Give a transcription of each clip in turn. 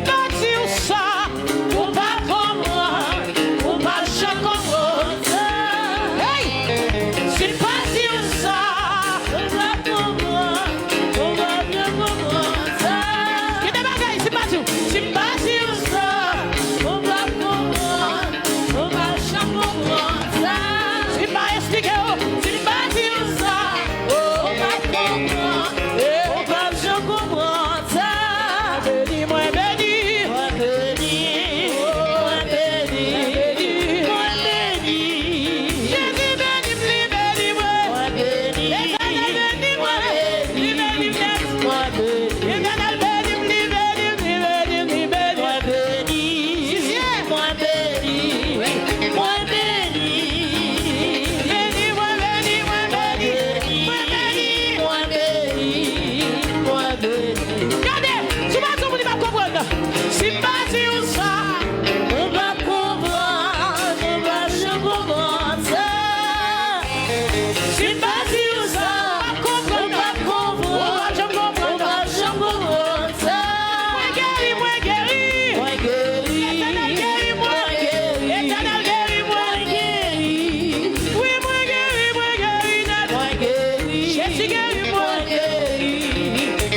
pas dire ça, on va comprendre, on va jamais comprendre. Hey, si pas dire ça, on va comprendre, on va bien comprendre. Qui est bagaille, c'est pas tout. Si pas dire ça, on va comprendre, on va jamais comprendre. Si pas expliquer, si pas dire ça, on va comprendre, on va jamais comprendre. Béni, moi béni, moi béni, moi béni, moi béni. Jésus béni, béni, moi béni. Éternel béni, moi béni, béni, moi béni. Éternel béni, béni, béni, béni, moi béni. Moi béni, moi béni. Béni, moi béni, moi béni, moi béni, moi béni, moi béni. Regardez, souvent tout le monde va comprendre. Si pas dire ça, on va comprendre, on va jamais comprendre ça. Si pas dire ça, on va comprendre, on va jamais comprendre, on va jamais comprendre ça. Moi guéri, moi guéri, moi guéri. Éternel guéri, moi guéri. Éternel guéri, moi guéri. Oui, moi guéri, moi guéri, moi guéri. Jésus guéri, moi guéri,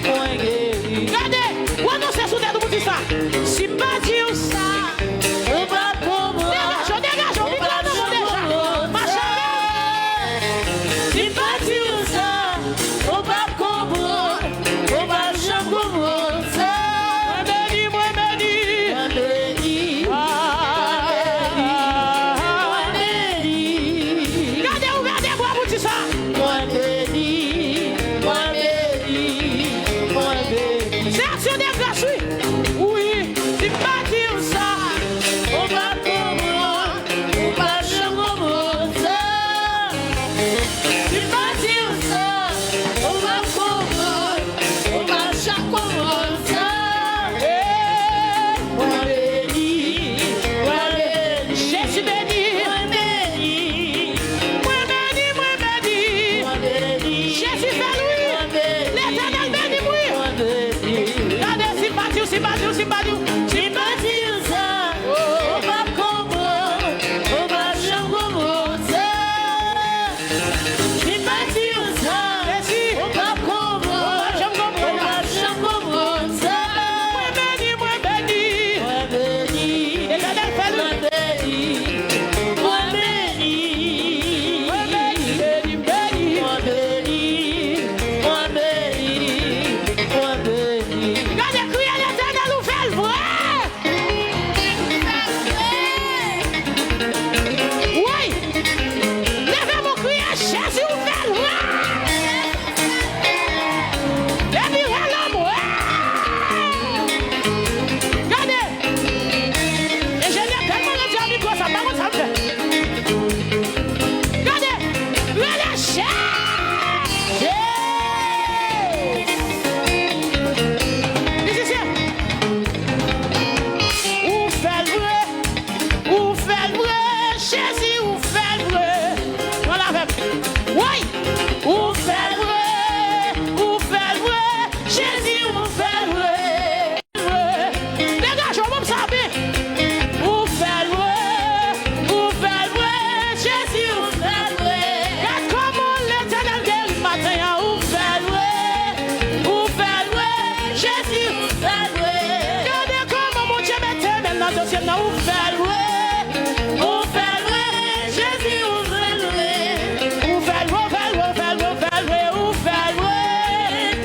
moi guéri. Regardez, où annoncer sous tête, vous dites ça. Si pas dire ça, on va comprendre. Dégage, on va comprendre. Ma chérie. Si pas dire ça, on va comprendre, on va jamais comprendre ça. Moi béni, moi béni, moi béni, moi béni. Regardez, ouvrez les bras, vous dites ça. Moi béni, moi béni, moi béni. C'est action des gratuits. Oui, si pas dire ça, on va comprendre, on va jamais comprendre ça. Si pas dire ça, on va comprendre, on va jamais comprendre ça. Moi béni, moi béni. Jésus béni, moi béni, moi béni, moi béni, moi béni. Jésus fait lui, l'éternel béni, oui. Moi béni. Regardez, si pas dire, si pas dire, si pas dire, si pas dire ça, on va comprendre, on va jamais comprendre ça. Si pas dire ça, on va comprendre, on va jamais comprendre ça. Moi béni, moi béni, moi béni. L'éternel fait lui. Moi béni, moi béni, béni, béni. Moi béni, moi béni, moi béni. Regardez, criez l'éternel, ou fait le vrai. Oui, levez mon crier, Jésus, ou fait le vrai. Délivrez l'homme, ouais. Regardez, et je l'ai tellement rendu à micro, ça, par contre, ça me fait. Regardez, relâchez. Musicien. Ou fait le vrai, ou fait le vrai, Jésus, ou fait le vrai. Voilà, même. Oui, ou fait le vrai, ou fait le vrai, Jésus, ou fait le vrai. Dégage, on va me savoir. Ou fait le vrai, Jésus, ou fait le vrai. Regarde comment l'éternel guérit matin, ou fait le vrai, Jésus, ou fait le vrai. Regardez comment mon Dieu mettait même dans le dossier, ou fait le vrai, Jésus, ou fait le vrai. Ou fait le vrai,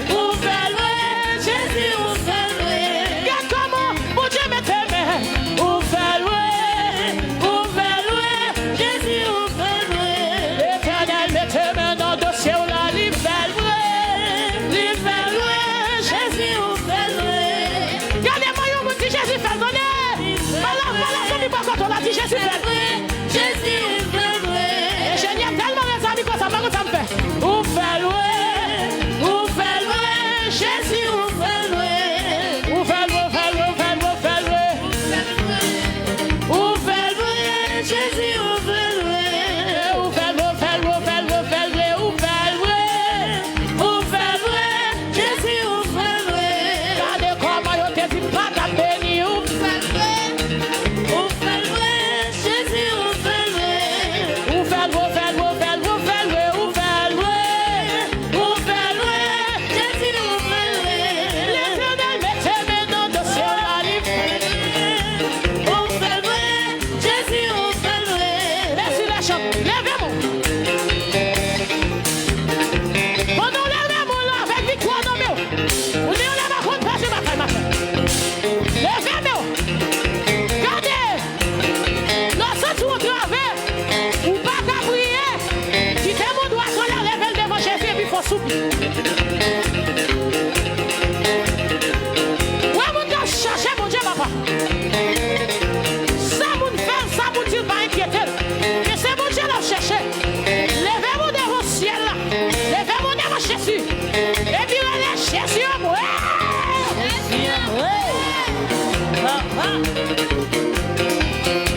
ou fait le vrai, Jésus, ou fait le vrai. Regarde comment mon Dieu mettait même, ou fait le vrai, Jésus, ou fait le vrai. L'éternel mettait même dans le dossier, là, il fait le vrai, Jésus, ou fait le vrai. Regardez-moi, mon petit Jésus fait le vrai. Voilà, son micro contre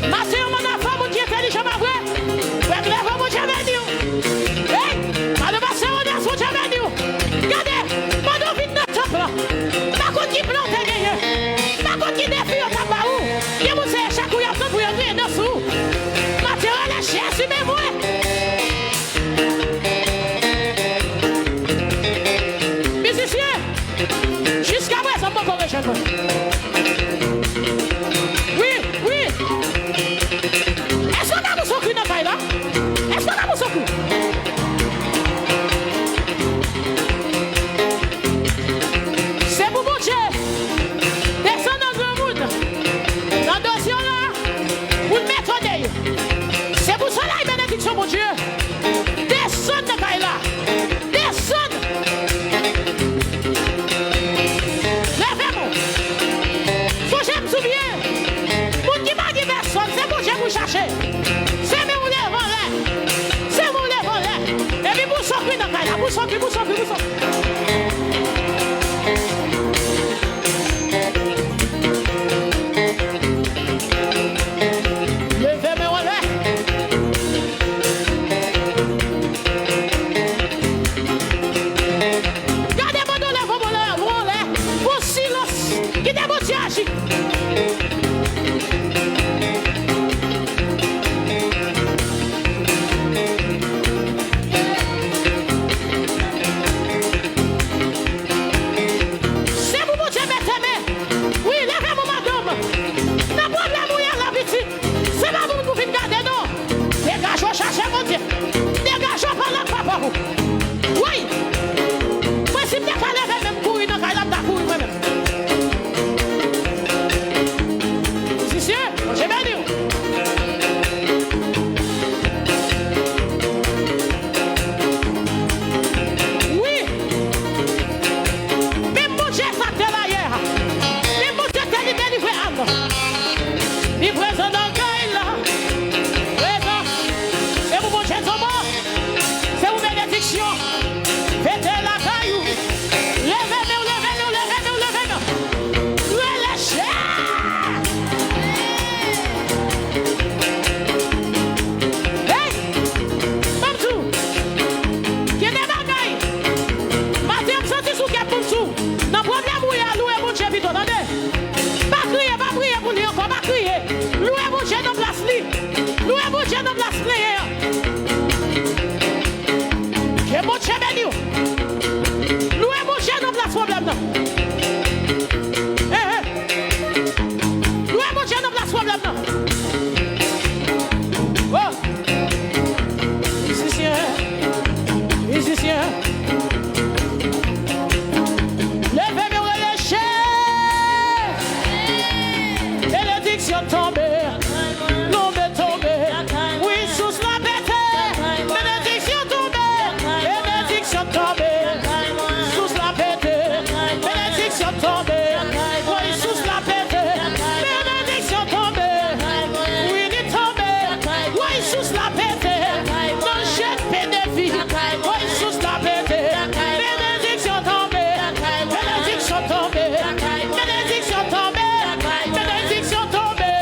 Ma soeur, mon enfant, mon Dieu intelligent, ma vraie. Ouais, lève mon Dieu béni. Hey, ma soeur, mon Dieu, mon Dieu béni. Regardez, mon Dieu vite dans le temple. Ma côte qui plante gagné. Ma côte qui défie au tabac. Et vous savez, chaque coup, il y a tout pour y entrer dessous. Ma soeur, elle est chère, c'est même moi. Musicien, jusqu'à présent, mon corps est jeune. Oui. Est-ce qu'on a mon socle dans le là? Est-ce qu'on a mon socle? C'est pour mon Dieu. Descends dans le monde. Dans le dossier là, vous le mettez au nez. C'est pour cela la bénédiction, mon Dieu. Descends dans le là. Descends. Lèvez-moi. Faut que je me souvienne. Pour qui m'a dit personne, c'est pour que je vous cherche. C'est mon lèvre là. C'est mon lèvre là. Et puis vous sortez dans le là. Vous sortez. Levez-moi là. Gardez mon lèvre là. Pour silence. Qui démotive agit. C'est pour mon Dieu, mettez-moi. Oui, levez-moi, madame. N'a problème, où y a la petite. C'est pas vous qui venez garder, non. Dégagez, cherchez mon Dieu. Dégagez par là, papa. Oui. Moi, si je ne pas lever, même courir dans le cas, je courir moi-même. Si, j'ai bien dit. Oui. Même mon Dieu, ça te l'a hier. Même mon Dieu, t'es délivré à moi. Il est présent dans le cas, là. Présent. C'est pour mon Dieu, c'est pour bénédiction. Faites la caillou. Levez-nous. Relâchez. Hey, Mamsou, qui est des bagailles. Matin, je sens sous cap Mamsou. Dans le problème où il y a loué mon Dieu, vite, attendez. Pas crier pour lui encore, pas crier. Loué mon Dieu dans place li. Loué mon Dieu dans place li. Que mon Dieu béni. Loué mon Dieu dans place problème. Loué mon Dieu dans place problème. Oh. Musicien. Levez-moi les chairs. Bénédiction tombée. L'ombre est tombée. Oui, sous la bête. Bénédiction tombée. Bénédiction tombée. Sous la bête. Bénédiction tombée. Oui, sous la bête. Bénédiction tombée. Oui, il est tombé. Oui, sous la bête. Manchette bénéfique. Oui, sous la bête. Bénédiction tombée. Bénédiction tombée. Bénédiction tombée. Bénédiction tombée.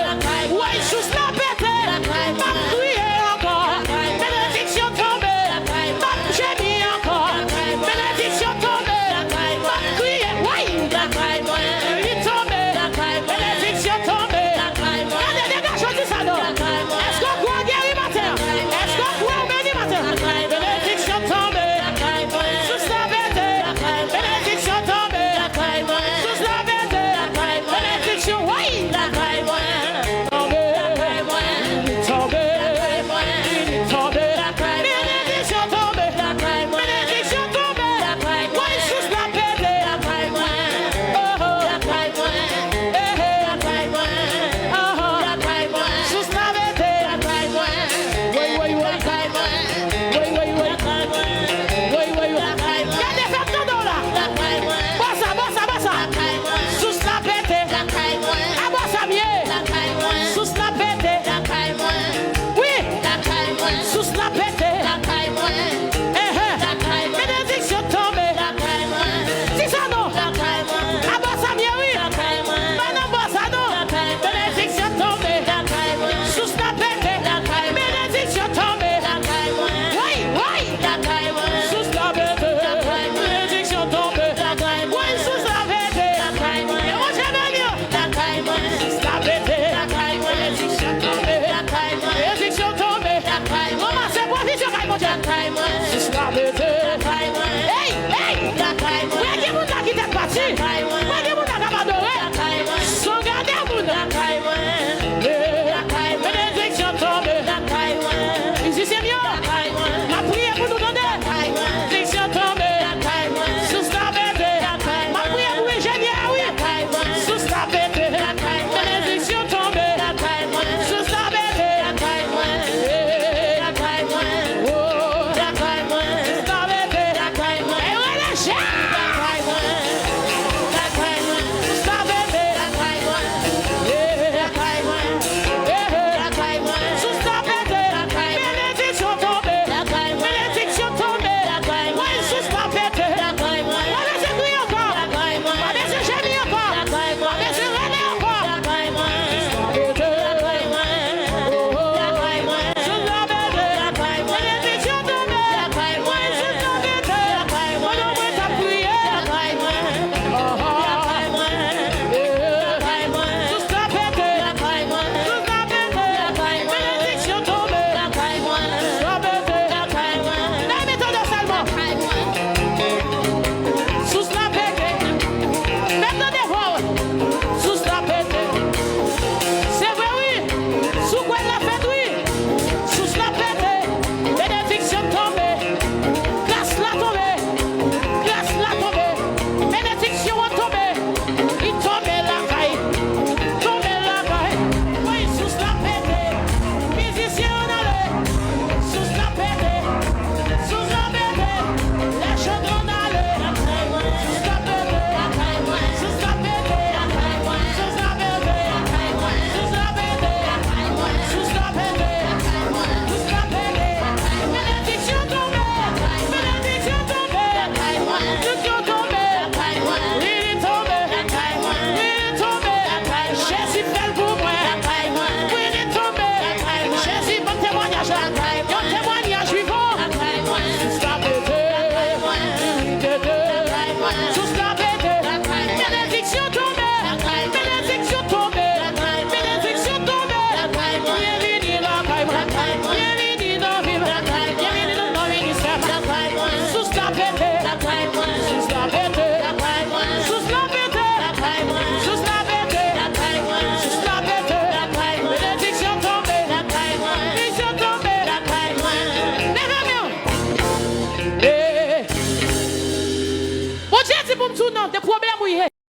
sous non, des problèmes où il est.